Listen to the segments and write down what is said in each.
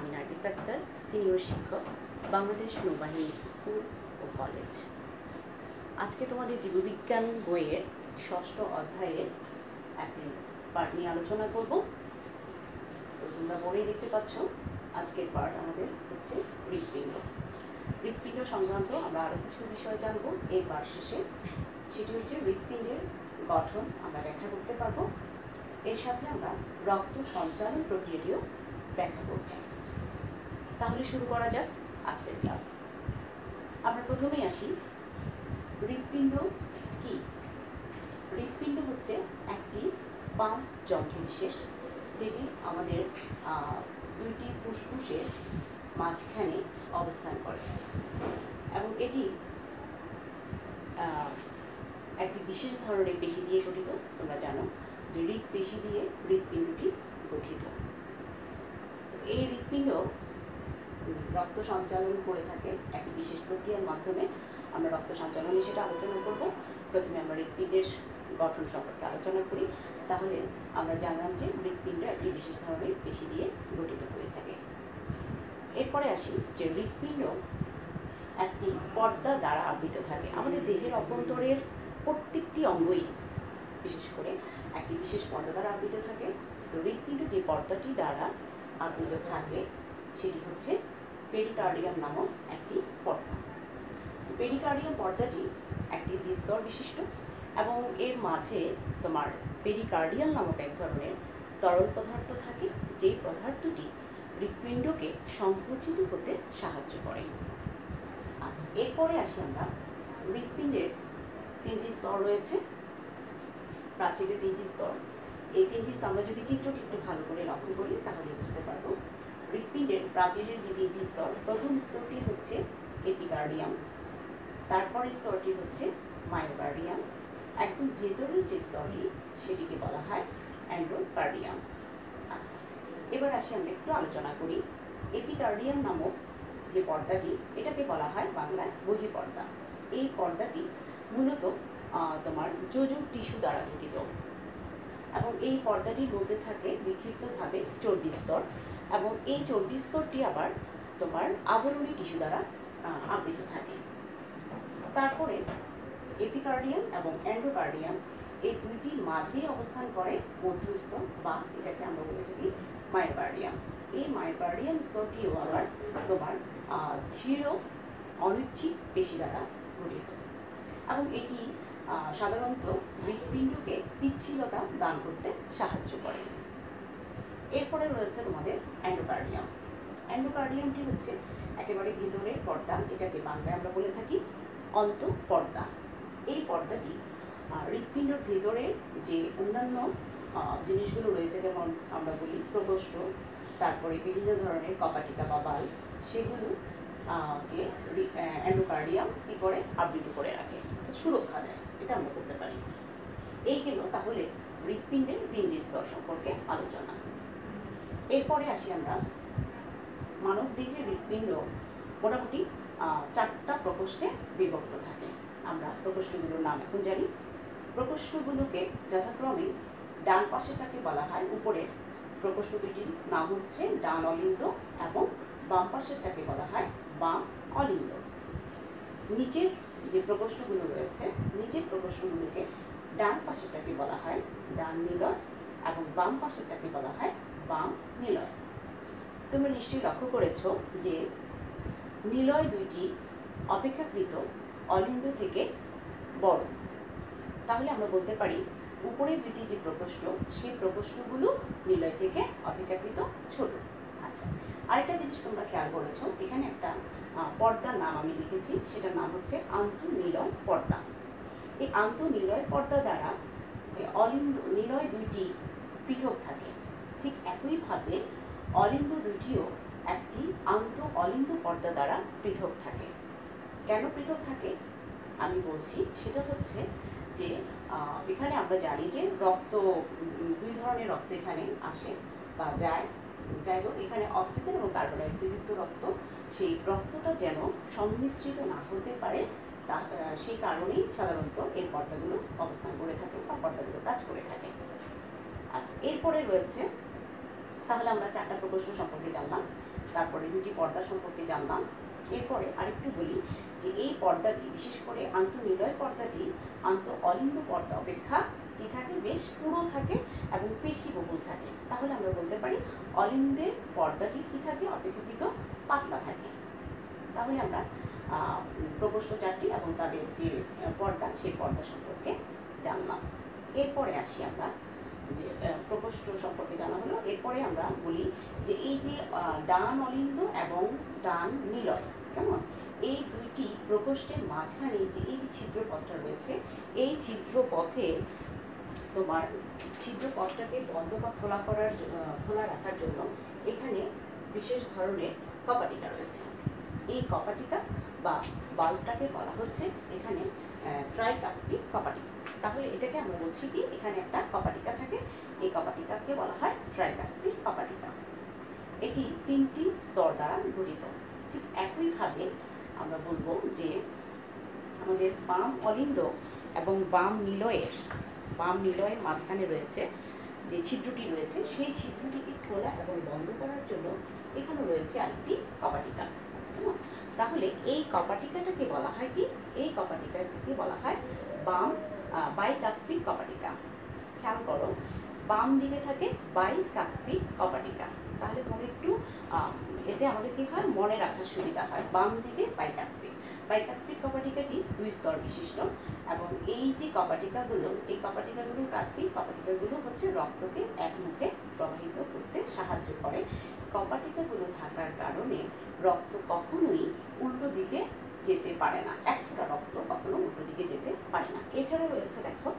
আমি নার্গিস আক্তার, সিনিয়র শিক্ষক, বাংলাদেশ নৌবাহিনী স্কুল ও কলেজ। আজকে তোমাদের জীববিজ্ঞান বইয়ের 6ষ্ঠ অধ্যায়ের একটি পাঠ নিয়ে আলোচনা করব। তো তোমরা বইয়ে দেখতে পাচ্ছ আজকের পাঠ আমাদের হচ্ছে হৃৎপিণ্ড। হৃৎপিণ্ড সংক্রান্ত আমরা আরও কিছু বিষয় জানবো এই পাঠ শেষে। সেটি হচ্ছে হৃৎপিণ্ডের গঠন আমরা ব্যাখ্যা করতে পারবো। এর সাথে আমরা রক্ত সঞ্চালন প্রক্রিয়াটিও ব্যাখ্যা করব। তাহলে শুরু করা যাক আজকের ক্লাস। আমরা প্রথমেই আসি, হৃৎপিণ্ড কি? হৃৎপিণ্ড হচ্ছে একটি পাম্প যন্ত্রবিশেষ যেটি আমাদের দুইটি ফুসফুসের মাঝখানে অবস্থান করে এবং এটি একটি বিশেষ ধরনের পেশি দিয়ে গঠিত। তোমরা জানো যে হৃৎপেশি দিয়ে হৃৎপিণ্ডটি গঠিত। তো এই হৃৎপিণ্ড রক্ত সঞ্চালন করে থাকে একটি বিশেষ প্রক্রিয়ার মাধ্যমে। আমরা রক্ত সঞ্চালনে সেটা আলোচনা করব। প্রথমে আমরা হৃৎপিণ্ডের গঠন সম্পর্কে আলোচনা করি। তাহলে আমরা জানলাম যে হৃৎপিণ্ড একটি বিশেষ ধরনের পেশি দিয়ে গঠিত হয়ে থাকে। এরপরে আসি যে হৃৎপিণ্ড একটি পর্দা দ্বারা আবৃত থাকে। আমাদের দেহের অভ্যন্তরের প্রত্যেকটি অঙ্গই বিশেষ করে একটি বিশেষ পর্দা দ্বারা আবৃত থাকে। তো হৃৎপিণ্ড যে পর্দাটি দ্বারা আবৃত থাকে সেটি হচ্ছে পেরিকার্ডিয়াম নামক একটি পর্দা। তো পেরিকার্ডিয়াম পর্দাটি একটি দ্বিস্তর বিশিষ্ট এবং এর মাঝে তোমার পেরিকার্ডিয়াল নামক এক ধরনের তরল পদার্থ থাকে, যেই পদার্থটি হৃৎপিণ্ডকে সংকুচিত হতে সাহায্য করে। আচ্ছা, এরপরে আসি আমরা হৃৎপিণ্ডের 3টি স্তর রয়েছে, প্রাচীরের 3টি স্তর। এই 3টি স্তর আমরা যদি চিত্রটি একটু ভালো করে লক্ষ্য করি তাহলে বুঝতে পারবো। হৃৎপিণ্ডের প্রাচীরের যে 3টি স্তর, প্রথম স্তরটি হচ্ছে এপিকার্ডিয়াম, তারপরের স্তরটি হচ্ছে মায়োকার্ডিয়াম, একদম ভেতরের যে স্তরটি সেটিকে বলা হয় এন্ডোকার্ডিয়াম। আচ্ছা, এবার আসি আমরা একটু আলোচনা করি। এপিকার্ডিয়াম নামক যে পর্দাটি, এটাকে বলা হয় বাংলায় বহিঃপর্দা। এই পর্দাটি মূলত তোমার যোজক টিস্যু দ্বারা গঠিত এবং এই পর্দাটির মধ্যে থাকে বিক্ষিপ্তভাবে চর্বি স্তর এবং এই চর্বি স্তরটি আবার তোমার আবরণী টিস্যু দ্বারা আবৃত থাকে। তারপরে এপিকার্ডিয়াম এবং এন্ডোকার্ডিয়াম এই দুইটির মাঝে অবস্থান করে মধ্যস্থ বা এটাকে আমরা বলে থাকি মায়োকার্ডিয়াম। এই মায়োকার্ডিয়াম স্তরটিও আবার তোমার ধীর অনিচ্ছিক পেশি দ্বারা গঠিত এবং এটি সাধারণত হৃৎপিণ্ডকে পিচ্ছিলতা দান করতে সাহায্য করে। এরপরে রয়েছে তোমাদের এন্ডোকার্ডিয়াম। এন্ডোকার্ডিয়ামটি হচ্ছে একেবারে ভিতরের পর্দা, এটাকে বাংলায় আমরা বলে থাকি অন্তঃপর্দা। এই পর্দাটি হৃৎপিণ্ডের ভেতরের যে অন্যান্য জিনিসগুলো রয়েছে, যেমন আমরা বলি প্রকোষ্ঠ, তারপরে বিভিন্ন ধরনের কপাটিকা বা বাল, সেগুলো কে এন্ডোকার্ডিয়াম কি করে আবৃত করে রাখে, সুরক্ষা দেয়, এটা আমরা করতে পারি। এই গেল তাহলে হৃৎপিণ্ডের 3টি স্তর সম্পর্কে আলোচনা। এরপরে আসি আমরা মানব দেহের হৃৎপিণ্ড মোটামুটি 4টা প্রকোষ্ঠে বিভক্ত থাকে। আমরা প্রকোষ্ঠগুলোর নাম এখন জানি। প্রকোষ্ঠগুলোকে যথাক্রমে ডান পাশেটাকে বলা হয়, উপরের প্রকোষ্ঠ দুটির নাম হচ্ছে ডান অলিন্দ এবং বাম পাশেরটাকে বলা হয় বাম অলিন্দ। নিচের যে প্রকোষ্ঠগুলো রয়েছে, নিচের প্রকোষ্ঠগুলোকে ডান পাশেরটাকে বলা হয় ডান নিলয় এবং বাম পাশেরটাকে বলা হয় বাম নিলয়। তোমরা নিশ্চয়ই লক্ষ্য করেছো যে নিলয় দুইটি অপেক্ষাকৃত অলিন্দ থেকে বড়। তাহলে আমরা বলতে পারি উপরের দুইটি যে প্রকোষ্ঠ, সেই প্রকোষ্ঠগুলো নিলয় থেকে অপেক্ষাকৃত ছোট। আচ্ছা, আরেকটা জিনিস তোমরা খেয়াল করেছো, এখানে একটা পর্দার নাম আমি লিখেছি, সেটার নাম হচ্ছে আন্তঃনিলয় পর্দা। এই আন্তঃনিলয় পর্দা দ্বারা অলিন্দ নিলয় দুইটি পৃথক থাকে। ঠিক একইভাবে অলিন্দ দুইটিও একটি অলিন্দ পর্দা দ্বারা পৃথক থাকে। কেন পৃথক থাকে আমি বলছি, সেটা হচ্ছে যে এখানে আমরা জানি যে রক্ত, 2 ধরনের রক্ত এখানে আসে বা যায়। যাই হোক, এখানে অক্সিজেন এবং কার্বন ডাই অক্সাইড যুক্ত রক্ত, সেই রক্তটা যেন সংমিশ্রিত না হতে পারে, সেই কারণেই সাধারণত এই পর্দাগুলো অবস্থান করে থাকে বা পর্দাগুলো কাজ করে থাকে। আচ্ছা, এরপরে রয়েছে, তাহলে আমরা 4টা প্রকোষ্ঠ সম্পর্কে জানলাম। তারপরে দুটি পর্দা সম্পর্কে জানলাম। এরপরে আরেকটু বলি যে এই পর্দাটি, বিশেষ করে আন্তঃনিলয় পর্দাটি অলিন্দ পর্দা অপেক্ষা কি থাকে, বেশ পুরো থাকে এবং পেশিবহুল থাকে। তাহলে আমরা বলতে পারি অলিন্দের পর্দাটি কি থাকে, অপেক্ষাকৃত পাতলা থাকে। তাহলে আমরা প্রকোষ্ঠ চারটি এবং তাদের যে পর্দা, সেই পর্দা সম্পর্কে জানলাম। এরপরে আসি আমরা যে প্রকোষ্ঠ সম্পর্কে জানা হলো। এরপরে আমরা বলি যে এই যে ডান অলিন্দ এবং ডান নিলয়, কেমন, এই দুইটি প্রকোষ্ঠের মাঝখানে যে এই যে ছিদ্রপথটা রয়েছে, এই ছিদ্রপথে তোমার ছিদ্রপথটাকে বন্ধ বা খোলা রাখার জন্য এখানে বিশেষ ধরনের কপাটিকা রয়েছে। এই কপাটিকা বা বাল্বটাকে বলা হচ্ছে এখানে ট্রাইকাস্পিড কপাটিকা। তাহলে এটাকে আমরা বলছি কি, এখানে একটা কপাটিকা থাকে, এই কপাটিকাকে বলা হয় ট্রাইকাস্পিড কপাটিকা। এটি তিনটি স্তর দ্বারা গঠিত। ঠিক একইভাবে আমরা বলবো যে আমাদের বাম অলিন্দ এবং বাম নিলয়ের মাঝখানে রয়েছে যে ছিদ্রটি রয়েছে, সেই ছিদ্রটিকে খোলা এবং বন্ধ করার জন্য এখানে রয়েছে আরেকটি কপাটিকা। তাহলে এই কপাটিকাটাকে বলা হয় কি, এই কপাটিকাটাকে বলা হয় বাইকাস্পিড কপাটিকা। খেয়াল করো, বাম দিকে থাকে বাইকাস্পিড কপাটিকা। তাহলে তোমাদের একটু এতে আমাদের কি হয়, মনে রাখার সুবিধা হয়। বাম দিকে বাইকাস্পিড কপাটিকাটি দুই স্তর বিশিষ্ট এবং এই যে কপাটিকাগুলো, এই কপাটিকাগুলোর কাজ কি, কপাটিকাগুলো হচ্ছে রক্তকে এক মুখে প্রবাহিত করতে সাহায্য করে। কপাটিকাগুলো থাকার কারণে রক্ত কখনোই উল্টো দিকে যেতে পারে না, এক ফোঁটা রক্ত কখনো উল্টো দিকে যেতে পারে না। এছাড়া রয়েছে দেখো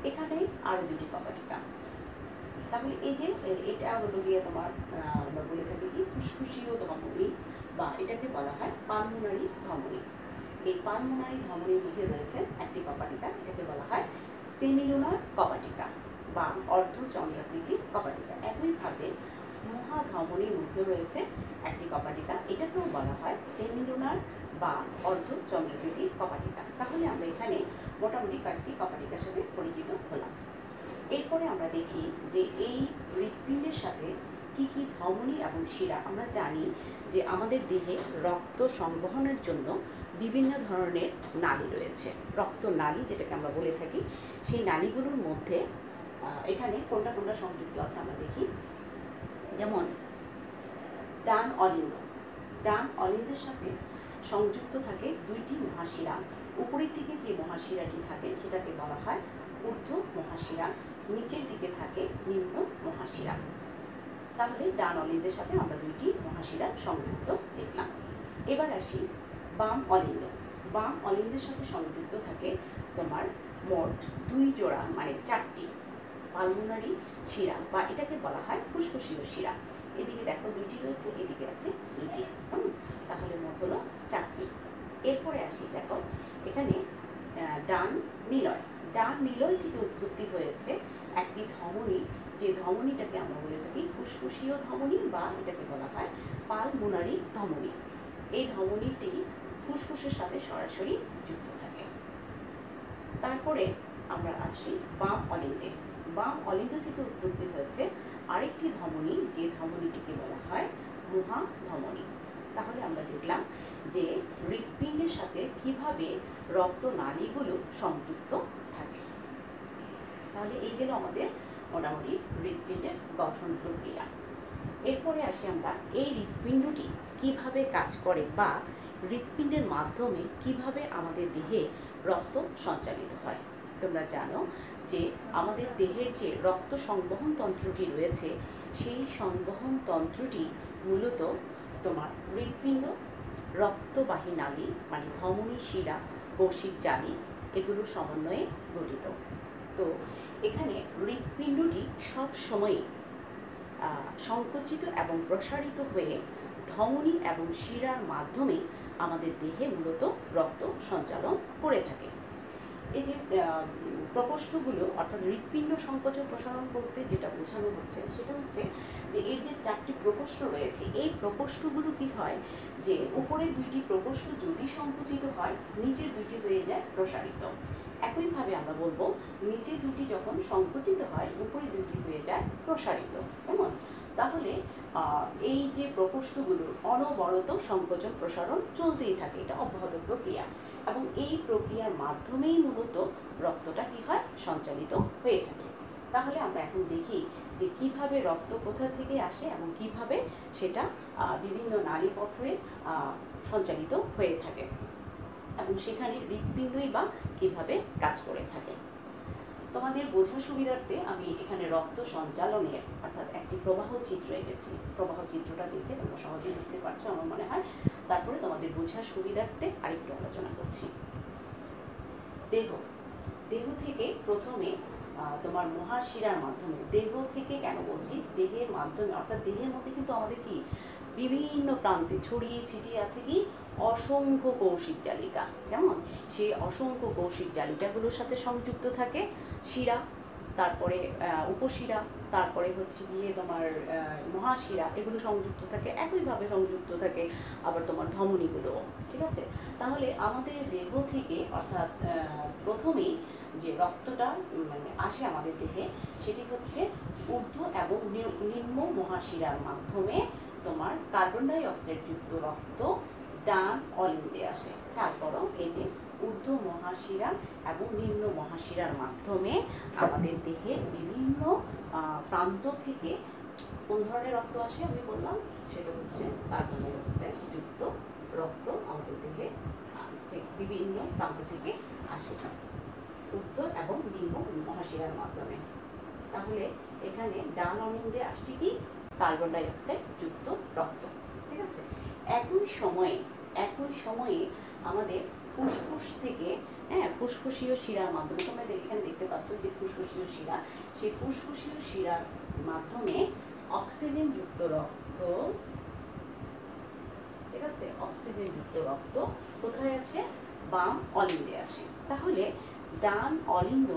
এখানে আরো দুটি কপাটিকা। তাহলে এই যে এটা হলো গিয়ে তোমার আমরা বলে থাকি কি ফুসফুসীয় ধমনী, বা এটাকে বলা হয় পালমোনারি ধমনী। এই পালমোনারি ধমনীর মধ্যে রয়েছে একটি কপাটিকা, এটাকে বলা হয় সেমিলুনার কপাটিকা বা অর্ধচন্দ্রাকৃতি কপাটিকা। একইভাবে মহাধমনীর মধ্যে রয়েছে একটি কপাটিকা, এটাকেও বলা হয় সেমিলুনার বা অর্ধচন্দ্রাকৃতি কপাটিকা। তাহলে আমরা এখানে মোটামুটি কয়েকটি কপাটিকার সাথে পরিচিত হলাম। এরপরে আমরা দেখি যে এই হৃৎপিণ্ডের সাথে কি কি ধমনী এবং শিরা। আমরা জানি যে আমাদের দেহে রক্ত সংবহনের জন্য বিভিন্ন ধরনের নালী রয়েছে, রক্ত নালী যেটাকে আমরা বলে থাকি। সেই নালীগুলোর মধ্যে এখানে কোনটা কোনটা সংযুক্ত আছে আমরা দেখি। যেমন ডান অলিন্দের সাথে সংযুক্ত থাকে দুইটি মহাশিরা। উপরের দিকে যে মহাশিরাটি থাকে সেটাকে বলা হয় ঊর্ধ্ব মহাশিরা, নিচের দিকে থাকে নিম্ন মহাশিরা। তাহলে ডান অলিন্দের সাথে আমরা দুইটি মহাশিরা সংযুক্ত দেখলাম। এবার আসি বাম অলিন্দের সাথে সংযুক্ত থাকে তোমার মোট দুই জোড়া, মানে চারটি পালমোনারি শিরা, বা এটাকে বলা হয় ফুসফুসীয় শিরা। এদিকে দেখো দুইটি রয়েছে, এদিকে আছে দুইটি, তাহলে মোট হলো চারটি। এরপরে আসি, দেখো এখানে ডান নিলয় থেকে উৎপত্তি হয়েছে একটি ধমনী, যে ধমনীটাকে আমরা বলে থাকি ফুসফুসীয় ধমনী, বা এটাকে বলা হয় পালমোনারি ধমনী। এই ধমনীটি ফুসফুসের সাথে সরাসরি যুক্ত থাকে। তারপরে আমরা আসি বাম অলিন্দ থেকে উৎপত্তি হয়েছে আরেকটি ধমনী, যে ধমনীটিকে বলা হয় মহাধমনী। তাহলে আমরা দেখলাম যে হৃৎপিণ্ডের সাথে কিভাবে রক্ত নালীগুলো সংযুক্ত থাকে। তাহলে এই গেল আমাদের মোটামুটি হৃৎপিণ্ডের গঠন প্রক্রিয়া। এরপরে আসি আমরা এই হৃৎপিণ্ডটি কিভাবে কাজ করে, বা হৃৎপিণ্ডের মাধ্যমে কিভাবে আমাদের দেহে রক্ত সঞ্চালিত হয়। তোমরা জানো যে আমাদের দেহের যে রক্ত সংবহন তন্ত্রটি রয়েছে, সেই সংবহন তন্ত্রটি মূলত তোমার হৃৎপিণ্ড, রক্তবাহী নালী মানে ধমনী, শিরা, কৌশিক জালি এগুলোর সমন্বয়ে গঠিত। তো এখানে হৃৎপিণ্ডটি সব সময় সংকুচিত এবং প্রসারিত হয়ে ধমনী এবং শিরার মাধ্যমে আমাদের দেহে মূলত রক্ত সঞ্চালন করে থাকে। এই যে প্রকোষ্ঠগুলো, অর্থাৎ হৃৎপিণ্ড সংকোচন প্রসারণ বলতে যেটা বোঝানো হচ্ছে সেটা হচ্ছে যে এর যে চারটি প্রকোষ্ঠ রয়েছে, এই প্রকোষ্ঠগুলো কি হয় যে উপরের দুইটি প্রকোষ্ঠ যদি সংকুচিত হয়, নিচের দুইটি হয়ে যায় প্রসারিত। একইভাবে আমরা বলবো নিচে দুটি যখন সংকুচিত হয়, উপরে দুটি হয়ে যায় প্রসারিত। কেমন? তাহলে এই যে প্রকোষ্ঠগুলোর অনবরত সংকোচন প্রসারণ চলতেই থাকে, এটা অব্যাহত প্রক্রিয়া, এবং এই প্রক্রিয়ার মাধ্যমেই মূলত রক্তটা কি হয়, সঞ্চালিত হয়ে থাকে। তাহলে আমরা এখন দেখি যে কিভাবে রক্ত কোথা থেকে আসে এবং কিভাবে সেটা বিভিন্ন নালীপথে সঞ্চালিত হয়ে থাকে এবং সেখানে হৃৎপিণ্ডই বা কিভাবে কাজ করে থাকে। তোমাদের বোঝার সুবিধার্থে আমি এখানে রক্ত সঞ্চালনের অর্থাৎ একটি প্রবাহ চিত্র এঁকেছি। প্রবাহ চিত্রটা দেখে তোমরা সহজেই বুঝতে পারছো আমার মনে হয়। তারপরে তোমাদের বোঝার সুবিধার্থে আরেকটু আলোচনা করছি। দেহ থেকে প্রথমে তোমার মহাশিরার মাধ্যমে, দেহ থেকে কেন বলছি, দেহের মাধ্যমে অর্থাৎ দেহের মধ্যে কিন্তু আমাদের কি বিভিন্ন প্রান্তে ছড়িয়ে ছিটিয়ে আছে কি অসংখ্য কৌশিক জালিকা। কেমন, সেই অসংখ্য কৌশিক জালিকাগুলোর সাথে সংযুক্ত থাকে শিরা, তারপরে উপশিরা, তারপরে হচ্ছে গিয়ে তোমার মহাশিরা, এগুলো সংযুক্ত থাকে, একইভাবে সংযুক্ত থাকে আবার তোমার ধমনীগুলো। ঠিক আছে, তাহলে আমাদের দেহ থেকে অর্থাৎ প্রথমেই যে রক্তটা মানে আসে আমাদের দেহে, সেটি হচ্ছে ঊর্ধ্ব এবং নিম্ন মহাশিরার মাধ্যমে তোমার কার্বন ডাই অক্সাইড যুক্ত রক্ত ডান অলিন্দে আসে। খেয়াল করো, এই যে ঊর্ধ্ব মহাশিরা এবং নিম্ন মহাশিরার মাধ্যমে আমাদের দেহের বিভিন্ন প্রান্ত থেকে কোন ধরনের রক্ত আসে আমি বললাম, সেটা হচ্ছে কার্বন ডাই অক্সাইড যুক্ত রক্ত আমাদের দেহে বিভিন্ন প্রান্ত থেকে আসে ঊর্ধ্ব এবং নিম্ন মহাশিরার মাধ্যমে। তাহলে এখানে ডান অলিন্দে আসছে কি কার্বন ডাই অক্সাইড যুক্ত রক্ত। ঠিক আছে, একই সময়ে আমাদের ফুসফুস থেকে ফুসফুসীয় শিরার মাধ্যমে, তোমরা এখানে দেখতে পাচ্ছ যে ফুসফুসীয় শিরা, সেই ফুসফুসীয় শিরার মাধ্যমে অক্সিজেন যুক্ত রক্ত, ঠিক আছে, অক্সিজেন যুক্ত রক্ত কোথায় আসে, বাম অলিন্দে আসে। তাহলে ডান অলিন্দ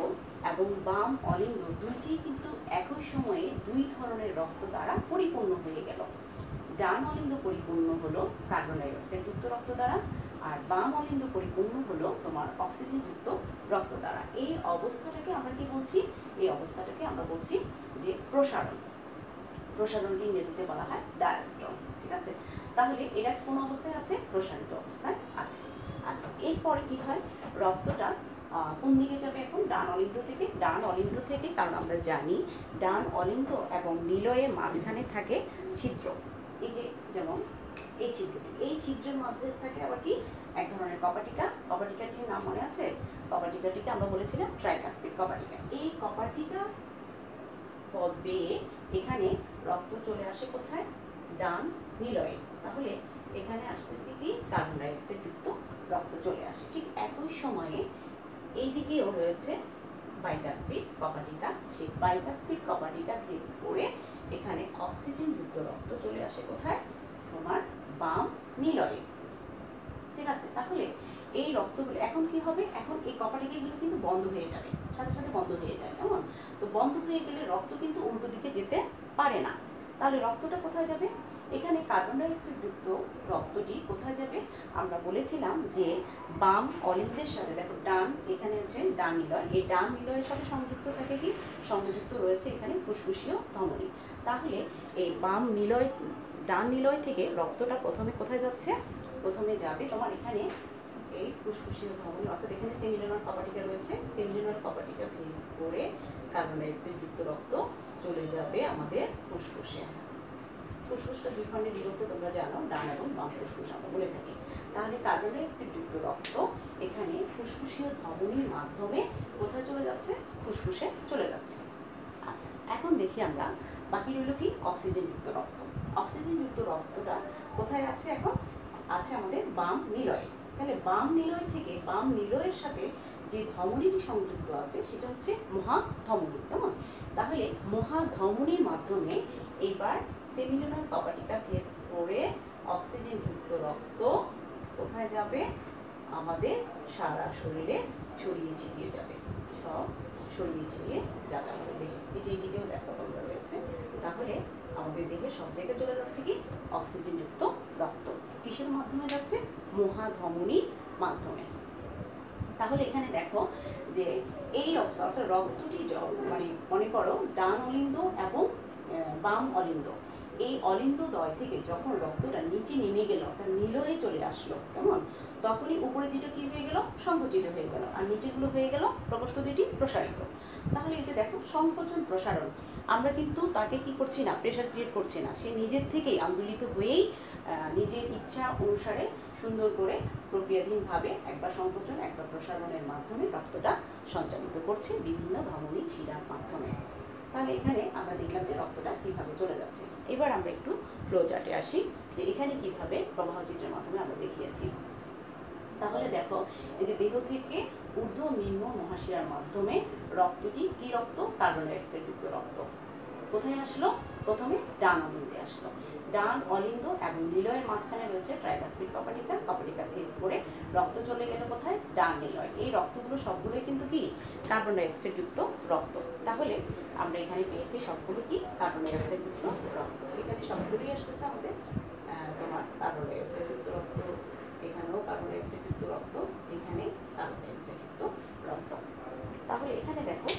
এবং বাম অলিন্দ দুইটি কিন্তু একই সময়ে দুই ধরনের রক্ত দ্বারা পরিপূর্ণ হয়ে গেল। ডান অলিন্দ পরিপূর্ণ হলো কার্বন ডাই অক্সাইড যুক্ত রক্ত দ্বারা, আর বাম অলিন্দ পরিপূর্ণ হলো তোমার অক্সিজেন যুক্ত রক্ত দ্বারা। এই অবস্থাটাকে আমরা কি বলছি, এই অবস্থাটাকে আমরা বলছি যে প্রসারণ। প্রসারণকে ইংরেজিতে বলা হয় ডায়াস্টল। ঠিক আছে, তাহলে এরা কোন অবস্থায় আছে, প্রসারিত অবস্থায় আছে। আচ্ছা, এরপরে কি হয়, রক্তটা কোন দিকে যাবে এখন, ডান অলিন্দ থেকে। ডান অলিন্দ থেকে, কারণ আমরা জানি ডান অলিন্দ এবং নিলয়ের মাঝখানে থাকে ছিদ্র। এই যে যেমন এই ছিদ্রটি, এই ছিদ্রের মাঝে থাকে আবার কি এক ধরনের কপাটিকা। কপাটিকাটির নাম মনে আছে, কপাটিকাটিকে আমরা বলেছিলাম ট্রাইকাসপিড কপাটিকা। এই কপাটিকা পথ বেয়ে এখানে রক্ত চলে আসে কোথায়, ডান নিলয়ে। তাহলে এখানে আসতেছে কি কার্বন ডাই অক্সাইড যুক্ত রক্ত চলে আসে। ঠিক একই সময়ে এই দিকেও রয়েছে বাইকাসপিড কপাটিকা, সেই বাইকাসপিড কপাটিকা ভেদ করে এখানে অক্সিজেন যুক্ত রক্ত চলে আসে কোথায়, তোমার বাম নিলয়ে। ঠিক আছে, তাহলে এই রক্তগুলো এখন কি হবে, এখন এই কপাটিকাগুলো কিন্তু বন্ধ হয়ে যাবে, সাথে সাথে বন্ধ হয়ে যায়। কেমন, তো বন্ধ হয়ে গেলে রক্ত কিন্তু উল্টো দিকে যেতে পারে না। তাহলে রক্তটা কোথায় যাবে, এখানে কার্বন ডাই অক্সাইড যুক্ত রক্তটি কোথায় যাবে, আমরা বলেছিলাম যে বাম অলিন্দের সাথে, দেখো ডান এখানে হচ্ছে ডান নিলয়, এই ডান নিলয়ের সাথে সংযুক্ত থাকে কি, সংযুক্ত রয়েছে এখানে ফুসফুসীয় ধমনী। তাহলে এই বাম নিলয়, ডান নিলয় থেকে রক্তটা প্রথমে কোথায় যাচ্ছে, প্রথমে যাবে তোমার এখানে এই ফুসফুসীয় ধমনী, অর্থাৎ এখানে সেমিনোনার কপাটিকা রয়েছে, সেমিনোনার কপাটিকা ভেদ করে কার্বন ডাই অক্সাইড যুক্ত রক্ত চলে যাবে আমাদের ফুসফুসে। ফুসফুসটা দুই খণ্ডে বিভক্ত, তোমরা জানো, ডান এবং বাম ফুসফুস আমরা বলে থাকি। তাহলে কার্বন ডাই অক্সাইড যুক্ত রক্ত এখানে ফুসফুসীয় ধমনীর মাধ্যমে কোথায় চলে যাচ্ছে, ফুসফুসে চলে যাচ্ছে। আচ্ছা, এখন দেখি আমরা বাকি রইল কি অক্সিজেন যুক্ত রক্ত। অক্সিজেন যুক্ত রক্তটা কোথায় আছে, এখন আছে আমাদের বাম নিলয়ে। তাহলে বাম নিলয় থেকে, বাম নিলয়ের সাথে যে ধমনীটি সংযুক্ত আছে সেটা হচ্ছে মহাধমনী। কেমন, তাহলে মহাধমনীর মাধ্যমে এবার সেমিনোনার কপাটিকা ভেদ করে অক্সিজেন যুক্ত রক্ত কোথায় যাবে, আমাদের সারা শরীরে ছড়িয়ে ছিটিয়ে যাবে, সব ছড়িয়ে ছিটিয়ে যাবে আমাদের দেহে। এই দিকেও দেখো তোমরা রয়েছে। তাহলে আমাদের দেহে সব জায়গায় চলে যাচ্ছে কি অক্সিজেন যুক্ত রক্ত। কিসের মাধ্যমে যাচ্ছে, মহাধমনীর মাধ্যমে। তাহলে এখানে দেখো যে এই অবস্থা, অর্থাৎ রক্তটি মানে মনে করো ডান অলিন্দ এবং বাম অলিন্দ এই অলিন্দদয় থেকে যখন রক্তটা নিচে নেমে গেল, অর্থাৎ নিলয়ে চলে আসলো, কেমন, তখনই উপরের দিকটা কি হয়ে গেল, সংকুচিত হয়ে গেল, আর নিচেরগুলো হয়ে গেল প্রকোষ্ঠ দুটি প্রসারিত। তাহলে এই যে দেখো সংকোচন প্রসারণ, আমরা কিন্তু তাকে কি করছি না, প্রেশার ক্রিয়েট করছি না, সে নিজের থেকেই আন্দোলিত হয়েই নিজের ইচ্ছা অনুসারে সুন্দর করে প্রক্রিয়াধীনভাবে একবার সংকোচন একবার প্রসারণের মাধ্যমে রক্তটা সঞ্চালিত করছে বিভিন্ন ধমনী শিরার মাধ্যমে। তাহলে এখানে আমরা দেখলাম যে রক্তটা কিভাবে চলে যাচ্ছে। এবার আমরা একটু ফ্লো চার্টে আসি, যে এখানে কিভাবে প্রবাহ চিত্রের মাধ্যমে আমরা দেখিয়েছি। তাহলে দেখো, এই যে দেহ থেকে ঊর্ধ্ব নিম্ন মহাশিরার মাধ্যমে রক্তটি কি রক্ত, কার্বন ডাই অক্সাইড যুক্ত রক্ত। কোথায় আসলো, প্রথমে ডান অলিন্দে আসলো। ডান অলিন্দ এবং নিলয়ের মাঝখানে রয়েছে ট্রাইকাসপিড কপাটিকা, কপাটিকা ভেদ করে রক্ত চলে গেল কোথায়, ডান নিলয়। এই রক্তগুলো সবগুলোই কিন্তু কি কার্বন ডাই অক্সাইড যুক্ত রক্ত। তাহলে আমরা এখানে পেয়েছি সবগুলো কি কার্বন ডাই অক্সাইড যুক্ত রক্ত। এখানে সবগুলোই আসতেছে আমাদের তোমার কার্বন ডাই অক্সাইড যুক্ত রক্ত, এখানেও কার্বন ডাই অক্সাইড যুক্ত রক্ত, এখানে কার্বন ডাই অক্সাইড যুক্ত রক্ত। তাহলে এখানে দেখো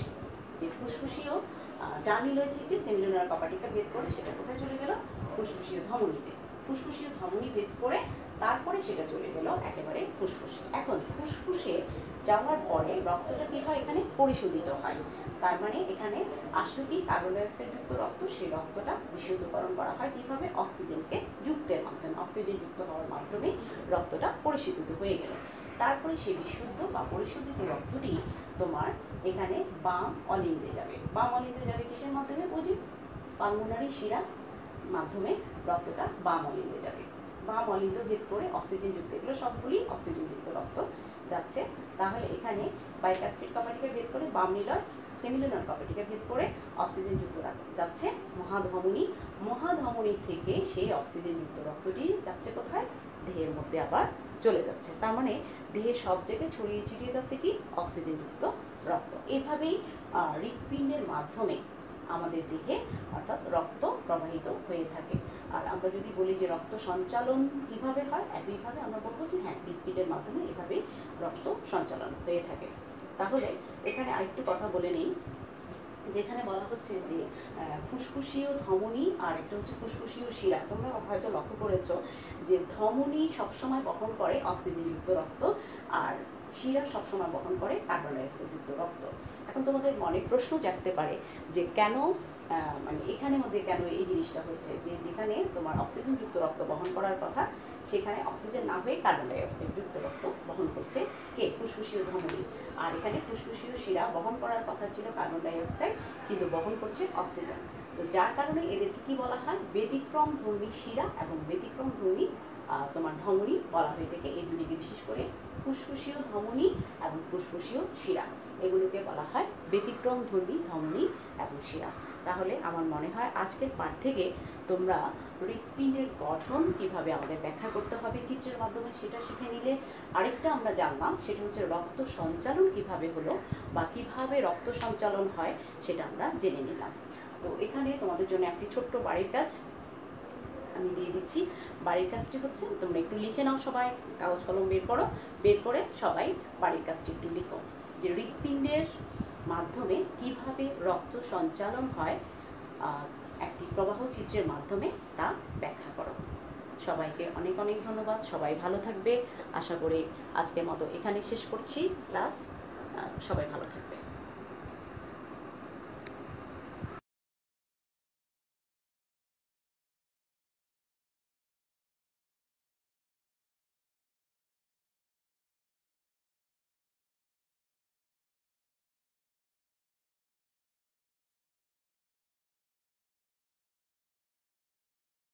যে ফুসফুসীয় ডান নিলয় থেকে সেমিলুনার কপাটিকা ভেদ করে সেটা কোথায় চলে গেল, ফুসফুসীয় ধমনীতে। ফুসফুসীয় ধমনী ভেদ করে তারপরে সেটা চলে গেল একেবারে ফুসফুসে। এখন ফুসফুসে যাওয়ার পরে রক্তটা কি হয়, এখানে পরিশোধিত হয়। তার মানে এখানে আসলো কি কার্বন ডাই অক্সাইড যুক্ত রক্ত, সেই রক্তটা বিশুদ্ধকরণ করা হয় কিভাবে, অক্সিজেনকে যুক্তের মাধ্যমে। অক্সিজেন যুক্ত হওয়ার মাধ্যমে রক্তটা পরিশোধিত হয়ে গেল। তারপরে সেই বিশুদ্ধ বা পরিশোধিত রক্তটি তোমার এখানে বাম অলিন্দে যাবে। বাম অলিন্দে যাবে কিসের মাধ্যমে, বুঝি পালমোনারি শিরা মাধ্যমে রক্তটা বাম অলিন্দে যাবে। বাম অলিন্দ ভেদ করে অক্সিজেন যুক্ত, এগুলো সবগুলি অক্সিজেন যুক্ত রক্ত যাচ্ছে। তাহলে এখানে বাইকাসপিড কপাটিকা ভেদ করে বাম নিলয়, সেমিলুনার কপাটিকা ভেদ করে অক্সিজেন যুক্ত যাচ্ছে মহাধমনী। মহাধমনী থেকে সেই অক্সিজেন যুক্ত রক্তটি যাচ্ছে কোথায়, দেহের মধ্যে আবার চলে যাচ্ছে। তার মানে দেহের সব জায়গায় ছড়িয়ে ছিটিয়ে যাচ্ছে কি অক্সিজেন যুক্ত রক্ত। এভাবেই হৃৎপিণ্ডের মাধ্যমে আমাদের দেহে অর্থাৎ রক্ত প্রবাহিত হয়ে থাকে। আর আমরা যদি বলি যে রক্ত সঞ্চালন কিভাবে হয়, একইভাবে আমরা বলবো যে হ্যাঁ, হৃৎপিণ্ডের মাধ্যমে এভাবেই রক্ত সঞ্চালন হয়ে থাকে। তাহলে এখানে আরেকটু কথা বলে নিই, যেখানে বলা হচ্ছে যে ফুসফুসীয় ধমনী আর একটা হচ্ছে ফুসফুসীয় শিরা। তোমরা হয়তো লক্ষ্য করেছো যে ধমনী সবসময় বহন করে অক্সিজেন যুক্ত রক্ত, আর শিরা সবসময় বহন করে কার্বন ডাই অক্সাইড যুক্ত রক্ত। এখন তোমাদের মনে প্রশ্ন জাগতে পারে যে কেন, মানে এখানে মধ্যে কেন এই জিনিসটা হচ্ছে, যে যেখানে তোমার অক্সিজেন যুক্ত রক্ত বহন করার কথা, সেখানে অক্সিজেন না হয়ে কার্বন ডাই অক্সাইড যুক্ত রক্ত বহন করছে কে, ফুসফুসীয় ধমনী। আর এখানে ফুসফুসীয় শিরা বহন করার কথা ছিল কার্বন ডাই অক্সাইড, কিন্তু বহন করছে অক্সিজেন। তো যার কারণে এদেরকে কি বলা হয়, ব্যতিক্রম ধর্মী শিরা এবং ব্যতিক্রম ধর্মী তোমার ধমনী বলা হয়ে থাকে। এই দুটিকে বিশেষ করে ফুসফুসীয় ধমনী এবং ফুসফুসীয় শিরা, এগুলোকে বলা হয় ব্যতিক্রম ধর্মী ধমনী এবং শিরা। তাহলে আমার মনে হয় আজকের পাঠ থেকে তোমরা হৃৎপিণ্ডের গঠন কিভাবে আমাদের ব্যাখ্যা করতে হবে চিত্রের মাধ্যমে সেটা শিখে নিলে। আরেকটা আমরা জানলাম, সেটা হচ্ছে রক্ত সঞ্চালন কিভাবে হলো বা কিভাবে রক্ত সঞ্চালন হয় সেটা আমরা জেনে নিলাম। তো এখানে তোমাদের জন্য একটি ছোট্ট বাড়ির কাজ আমি দিয়ে দিচ্ছি। বাড়ির কাজটি হচ্ছে তোমরা একটু লিখে নাও, সবাই কাগজ কলম বের করো, বের করে সবাই বাড়ির কাজটি একটু লিখো যে হৃৎপিণ্ডের মাধ্যমে কিভাবে রক্ত সঞ্চালন হয় একটি প্রবাহ চিত্রের মাধ্যমে তা ব্যাখ্যা করো। সবাইকে অনেক অনেক ধন্যবাদ, সবাই ভালো থাকবে। আশা করি আজকের মতো এখানে শেষ করছি ক্লাস। সবাই ভালো থাকবে।